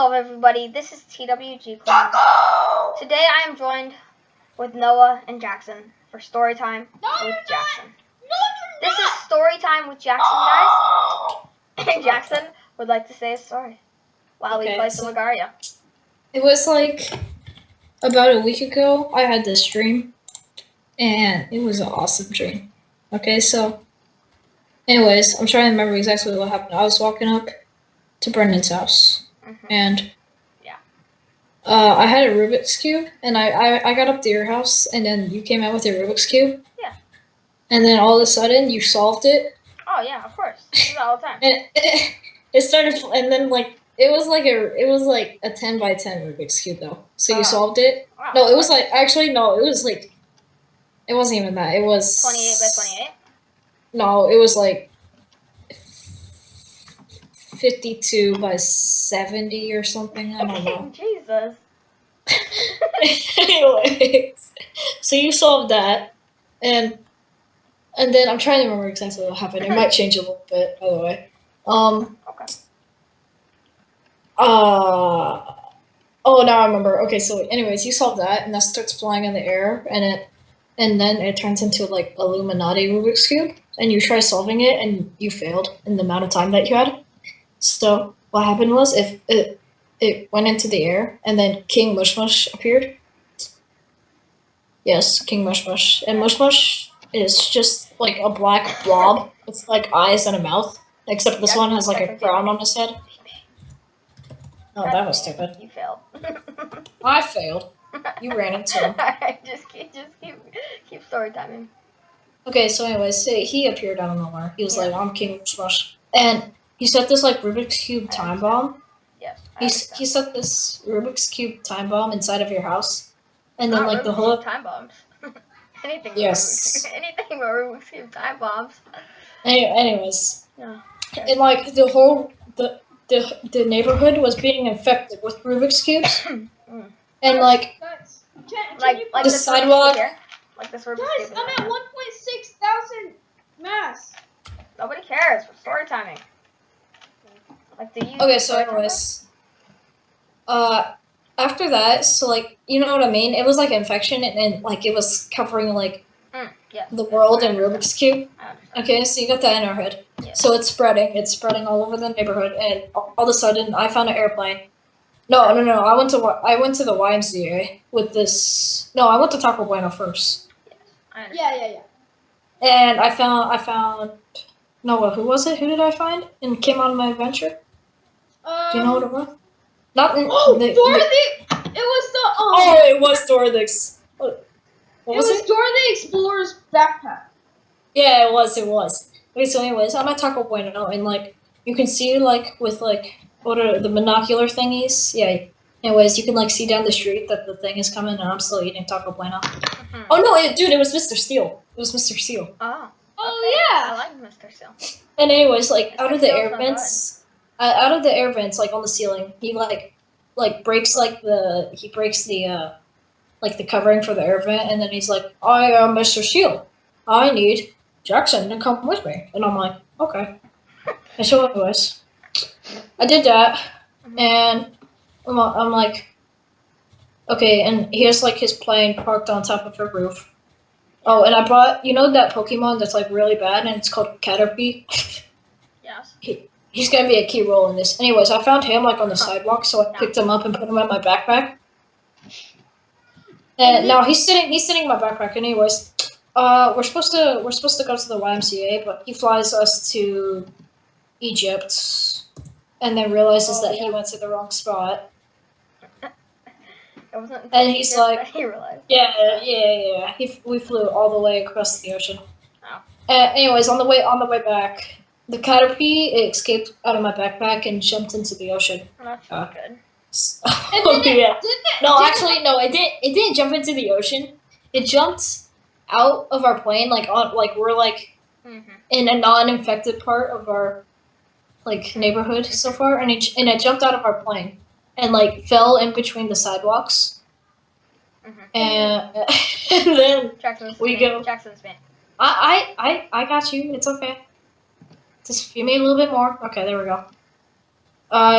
Hello everybody, this is TwG Clan. Today I am joined with Noah and Jackson for Storytime with Jackson. This is Storytime with Jackson, guys. And Jackson would like to say a story while we play some Lagaria. It was like about a week ago, I had this dream, and it was an awesome dream. Okay, so anyways, I'm trying to remember exactly what happened. I was walking up to Brendan's house, and I had a Rubik's Cube, and I got up to your house, and then you came out with your Rubik's Cube. Yeah. And then all of a sudden, you solved it. Oh yeah, of course. We do that all the time. And it started, and then it was like a 10 by 10 Rubik's Cube though. So you solved it. Wow. No, it was like it wasn't even that. It was 28 by 28. No, it was like 52 by 70 or something. I don't know. Jesus. Anyways, so you solved that, and then I'm trying to remember exactly what happened. It might change a little bit, by the way. Okay. Oh, now I remember. Okay, so anyways, you solved that, and that starts flying in the air, and then it turns into like Illuminati Rubik's Cube, and you try solving it, and you failed in the amount of time that you had. So what happened was, if it went into the air, and then King Mush Mush appeared. Yes, King Mush Mush, and Mush Mush is just like a black blob with like eyes and a mouth, except this one has like a crown on his head. Oh, that was stupid. You failed. I failed. You ran into him. Alright, just keep story timing. Okay, so anyways, he appeared out of nowhere. He was like, I'm King Mush. And he set this like Rubik's Cube time bomb. Yes. He set this Rubik's Cube time bomb inside of your house. And then like Rubik's the whole time bombs. Anything Yes. Anything but Rubik's Cube time bombs. Anyways. Yeah. And like the whole the neighborhood was being infected with Rubik's Cubes. And like the sidewalk. Like this Rubik's Cube. Guys, I'm at 1.6 thousand mass. Nobody cares. We're story timing. Like, okay, so anyways. After that, so like, you know what I mean? It was like infection, and like it was covering like the world in Rubik's Cube. Okay, so you got that in our head. Yes. So it's spreading all over the neighborhood, and all of a sudden I found an airplane. No. I went to the YMCA with this. No, I went to Taco Bueno first. Yes, yeah. And I found Noah. Who was it? Who did I find? And came on my adventure. Do you know what it was? It was Dora the Explorer's backpack. Yeah, it was. Okay, so anyways, I'm at Taco Bueno, and like you can see like with like what are the binocular thingies? Yeah. Anyways, you can like see down the street that the thing is coming, and I'm still eating Taco Bueno. Oh no, dude, it was Mr. Steele. It was Mr. Steele. Oh. Oh yeah. I like Mr. Steele. And anyways, like out of the air vents, like on the ceiling, he like breaks the like the covering for the air vent, and then he's like, I am Mr. Steele. I need Jackson to come with me. And I'm like, okay. And so anyways, I did that, and I'm like, okay, and here's like his plane parked on top of a roof. Oh, and I brought, you know that Pokemon that's like really bad, and it's called Caterpie? Yes. He's gonna be a key role in this. Anyways, I found him like on the sidewalk, so I picked him up and put him in my backpack. And now he's sitting in my backpack. Anyways, we're supposed to go to the YMCA, but he flies us to Egypt, and then realizes that he went to the wrong spot. And he's like, he realized. Yeah. We flew all the way across the ocean. Oh. Anyways, on the way back, the Caterpie escaped out of my backpack and jumped into the ocean. That's not good. It didn't jump into the ocean. It jumped out of our plane, we're in a non-infected part of our like neighborhood so far, and it jumped out of our plane and like fell in between the sidewalks. And then Jackson's man. I got you. It's okay. Just give me a little bit more. Okay, there we go.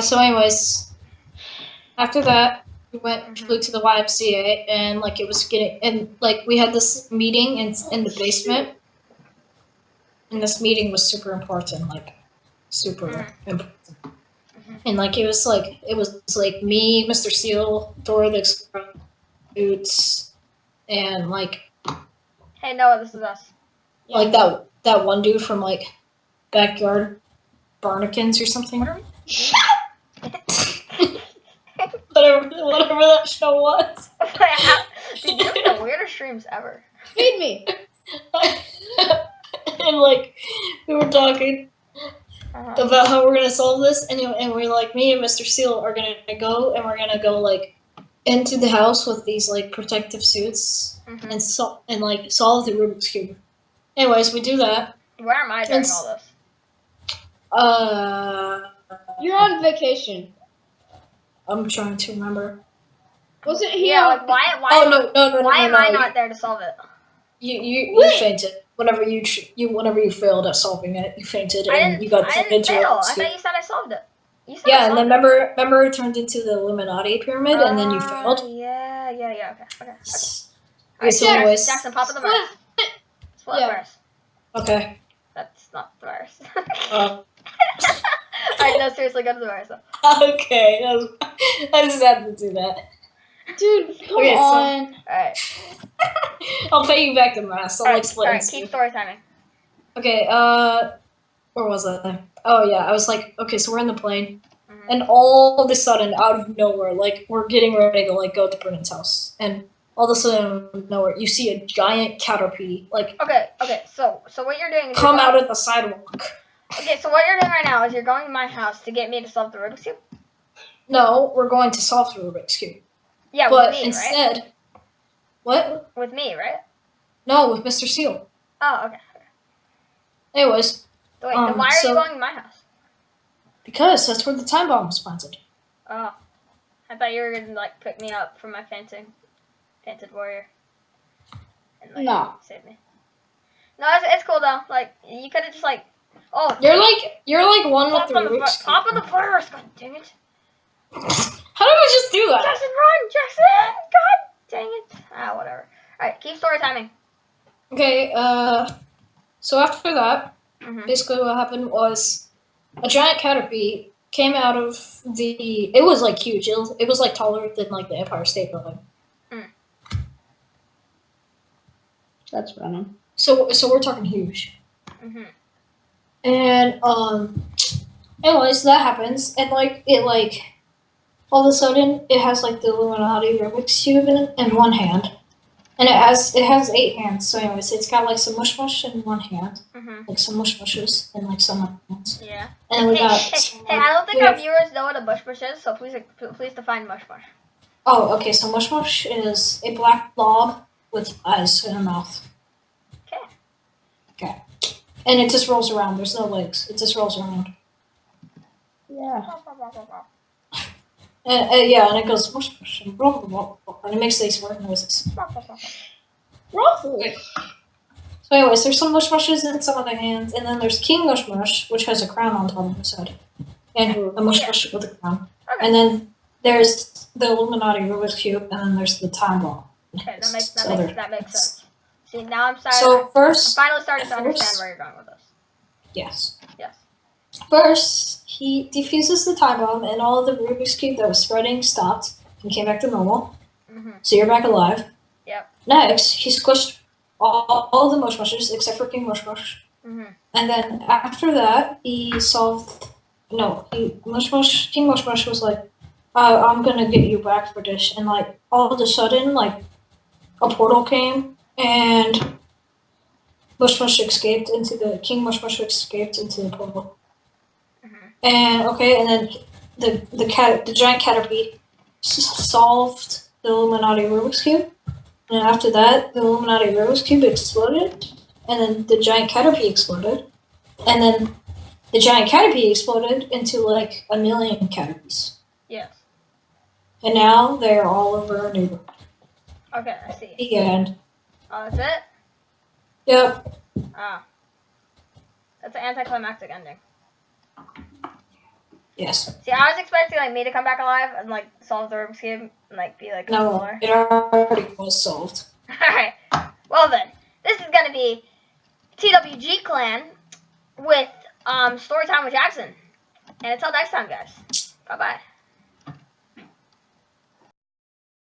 So anyways, after that, we flew to the YMCA, and like it was getting, and like we had this meeting in the basement, and this meeting was super important, like super important. And like it was like me, Mr. Seal, Dora the Explorer, Boots, and like Hey Noah, this is us. like that one dude from like Backyard Barnakins or something. whatever that show was. Dude, you're the weirdest streams ever. Feed me. And like we were talking about how we're gonna solve this, and we're like, me and Mr. Seal are gonna go, and we're gonna go like into the house with these like protective suits and solve the Rubik's Cube. Anyways, we do that. Where am I during all this? You're on vacation. I'm trying to remember. Was it here? Yeah, like why? Oh no! Why am I not there to solve it? You fainted whenever you failed at solving it. You fainted and you got turned into fail. a I thought you said I solved it. You said yeah, and then remember it turned into the Illuminati pyramid, and then you failed. Yeah. Okay. Okay, so anyways, Jackson, pop in the verse. Split the verse. Okay. That's not the verse. Oh. Alright, no, seriously, go to the verse. Okay, I just had to do that. Dude, come on. Alright. I'll pay you back the mask. I'll explain. Alright, keep story timing. Okay, where was I? Oh yeah, I was like, okay, so we're in the plane, and all of a sudden, out of nowhere, like we're getting ready to like go to Brennan's house, and all of a sudden, out of nowhere, you see a giant caterpie, like Okay. So what you're doing is come out of the sidewalk. Okay, so what you're doing right now is you're going to my house to get me to solve the Rubik's Cube? No, we're going to solve the Rubik's Cube. Yeah, but with me, instead, right? What? With me, right? No, with Mr. Seal. Oh, okay. Anyways. Wait, then why are you going to my house? Because that's where the time bomb was planted. Oh. I thought you were going to, like, pick me up from my fainted warrior. And, like, save me. No, it's cool, though. Like, you could have just, like... Oh, you're like one with the Rubik's Cube. Top of the first, god dang it. How did I just do that? Jackson, run! Jackson! God dang it. Ah, whatever. Alright, keep story timing. Okay, so after that, basically what happened was a giant caterpie came out of the... It was, like, huge. It was like, taller than, like, the Empire State Building. That's running. So we're talking huge. And, anyways, that happens, and, like, all of a sudden, it has, like, the Illuminati Rubik's Cube in one hand, and it has 8 hands, so anyways, it's got, like, some mush in one hand, like, some mushes in, like, some other hands. Yeah. And then we got... Hey, I don't think our viewers know what a mush is, so please define mush. Oh, okay, so mush is a black blob with eyes and a mouth. Okay. And it just rolls around. There's no legs. It just rolls around. Yeah. And it goes mush, and blah, blah, blah, blah, and it makes these weird noises. Roughly. So anyways, there's some mushes in some of the hands, and then there's King Mush, which has a crown on top of his head. And a mush with a crown. Okay. And then there's the Illuminati Rubik's Cube, and then there's the time bomb. Okay, that makes sense. See, now I'm finally starting to understand where you're going with this. Yes. First, he defuses the time bomb, and all of the Rubik's Cube that was spreading stopped and came back to normal. So you're back alive. Yep. Next, he squished all the mushes except for King Mush. And then after that, he solved... No, King Mush was like, I'm gonna get you back for this. And, like, all of a sudden, like, a portal came, and King Mush escaped into the portal. And, okay, and then the giant caterpie solved the Illuminati Rubik's Cube. And after that, the Illuminati Rubik's Cube exploded, and then the giant caterpie exploded. And then the giant caterpie exploded into, like, 1 million caterpies. Yes. And now they're all over our neighborhood. Okay, I see. The end. Oh, that's it? Yep. Ah. That's an anticlimactic ending. Yes. See, I was expecting like me to come back alive and like solve the Rubik's Cube and like be like No, cooler. it already was solved. Alright. Well then, this is gonna be TwG Clan with Storytime with Jackson. And until next time, guys. Bye bye.